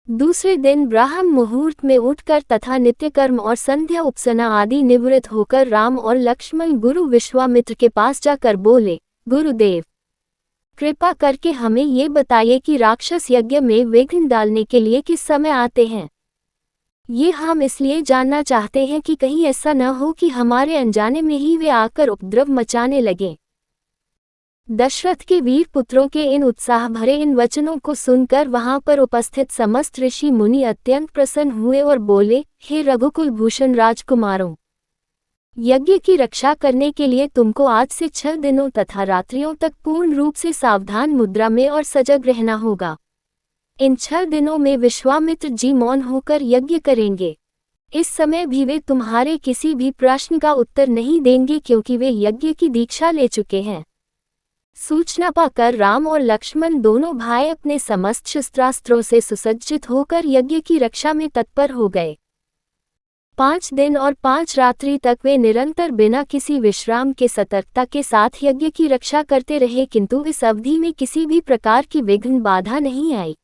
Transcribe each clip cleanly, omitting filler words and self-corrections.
दूसरे दिन ब्राह्म मुहूर्त में उठकर तथा नित्यकर्म और संध्या उपसना आदि निवृत्त होकर राम और लक्ष्मण गुरु विश्वामित्र के पास जाकर बोले, गुरुदेव, कृपा करके हमें ये बताइए कि राक्षस यज्ञ में विघ्न डालने के लिए किस समय आते हैं। ये हम इसलिए जानना चाहते हैं कि कहीं ऐसा न हो कि हमारे अनजाने में ही वे आकर उपद्रव मचाने लगें। दशरथ के वीर पुत्रों के इन उत्साह भरे इन वचनों को सुनकर वहां पर उपस्थित समस्त ऋषि मुनि अत्यंत प्रसन्न हुए और बोले, हे रघुकुल भूषण राजकुमारों, यज्ञ की रक्षा करने के लिए तुमको आज से 6 दिनों तथा रात्रियों तक पूर्ण रूप से सावधान मुद्रा में और सजग रहना होगा। इन 6 दिनों में विश्वामित्र जी मौन होकर यज्ञ करेंगे। इस समय भी वे तुम्हारे किसी भी प्रश्न का उत्तर नहीं देंगे क्योंकि वे यज्ञ की दीक्षा ले चुके हैं। सूचना पाकर राम और लक्ष्मण दोनों भाई अपने समस्त शस्त्रास्त्रों से सुसज्जित होकर यज्ञ की रक्षा में तत्पर हो गए। 5 दिन और 5 रात्रि तक वे निरंतर बिना किसी विश्राम के सतर्कता के साथ यज्ञ की रक्षा करते रहे, किंतु इस अवधि में किसी भी प्रकार की विघ्न बाधा नहीं आई।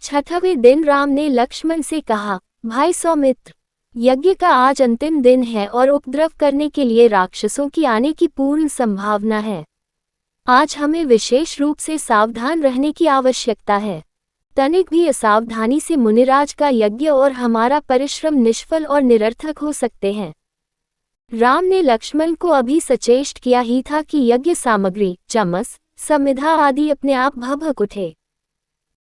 6वें दिन राम ने लक्ष्मण से कहा, भाई सौमित्र, यज्ञ का आज अंतिम दिन है और उपद्रव करने के लिए राक्षसों की आने की पूर्ण संभावना है। आज हमें विशेष रूप से सावधान रहने की आवश्यकता है। तनिक भी असावधानी से मुनिराज का यज्ञ और हमारा परिश्रम निष्फल और निरर्थक हो सकते हैं। राम ने लक्ष्मण को अभी सचेष्ट किया ही था कि यज्ञ सामग्री, चमस, समिधा आदि अपने आप भभक उठे।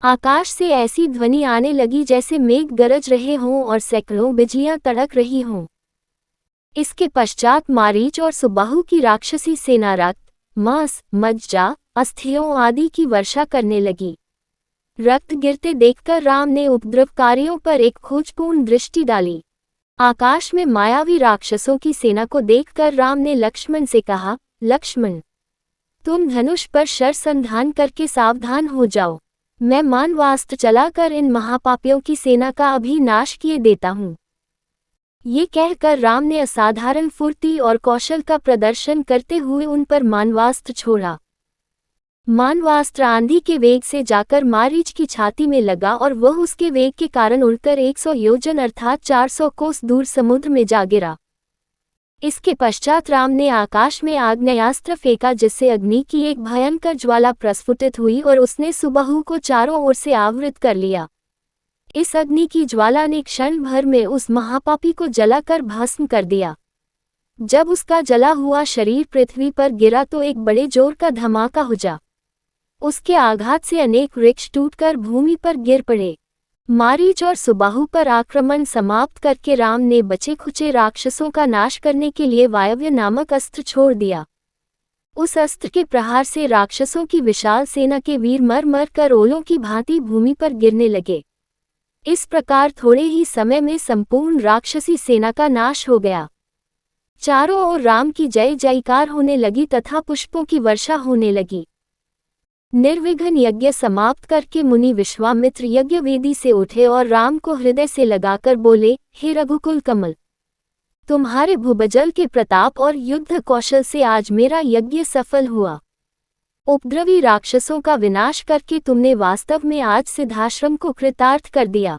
आकाश से ऐसी ध्वनि आने लगी जैसे मेघ गरज रहे हों और सैकड़ों बिजलियां तड़क रही हों। इसके पश्चात मारीच और सुबाहु की राक्षसी सेना रक्त, मांस, मज्जा, अस्थियों आदि की वर्षा करने लगी। रक्त गिरते देखकर राम ने उपद्रवकारियों पर एक खोजपूर्ण दृष्टि डाली। आकाश में मायावी राक्षसों की सेना को देखकर राम ने लक्ष्मण से कहा, लक्ष्मण, तुम धनुष पर शरसंधान करके सावधान हो जाओ। मैं मानवास्त्र चलाकर इन महापापियों की सेना का अभी नाश किए देता हूँ। ये कहकर राम ने असाधारण फुर्ती और कौशल का प्रदर्शन करते हुए उन पर मानवास्त्र छोड़ा। मानवास्त्र आंधी के वेग से जाकर मारीच की छाती में लगा और वह उसके वेग के कारण उड़कर 100 योजन अर्थात 400 कोस दूर समुद्र में जा गिरा। इसके पश्चात राम ने आकाश में आग्नेयास्त्र फेंका जिससे अग्नि की एक भयंकर ज्वाला प्रस्फुटित हुई और उसने सुबाहु को चारों ओर से आवृत कर लिया। इस अग्नि की ज्वाला ने क्षण भर में उस महापापी को जलाकर भस्म कर दिया। जब उसका जला हुआ शरीर पृथ्वी पर गिरा तो एक बड़े जोर का धमाका हुआ। उसके आघात से अनेक वृक्ष टूटकर भूमि पर गिर पड़े। मारीच और सुबाहु पर आक्रमण समाप्त करके राम ने बचे खुचे राक्षसों का नाश करने के लिए वायव्य नामक अस्त्र छोड़ दिया। उस अस्त्र के प्रहार से राक्षसों की विशाल सेना के वीर मर मर कर ओलों की भांति भूमि पर गिरने लगे। इस प्रकार थोड़े ही समय में संपूर्ण राक्षसी सेना का नाश हो गया। चारों ओर राम की जय जयकार होने लगी तथा पुष्पों की वर्षा होने लगी। निर्विघ्न यज्ञ समाप्त करके मुनि विश्वामित्र यज्ञ वेदी से उठे और राम को हृदय से लगाकर बोले, हे रघुकुल कमल, तुम्हारे भूबजल के प्रताप और युद्ध कौशल से आज मेरा यज्ञ सफल हुआ। उपद्रवी राक्षसों का विनाश करके तुमने वास्तव में आज सिद्धाश्रम को कृतार्थ कर दिया।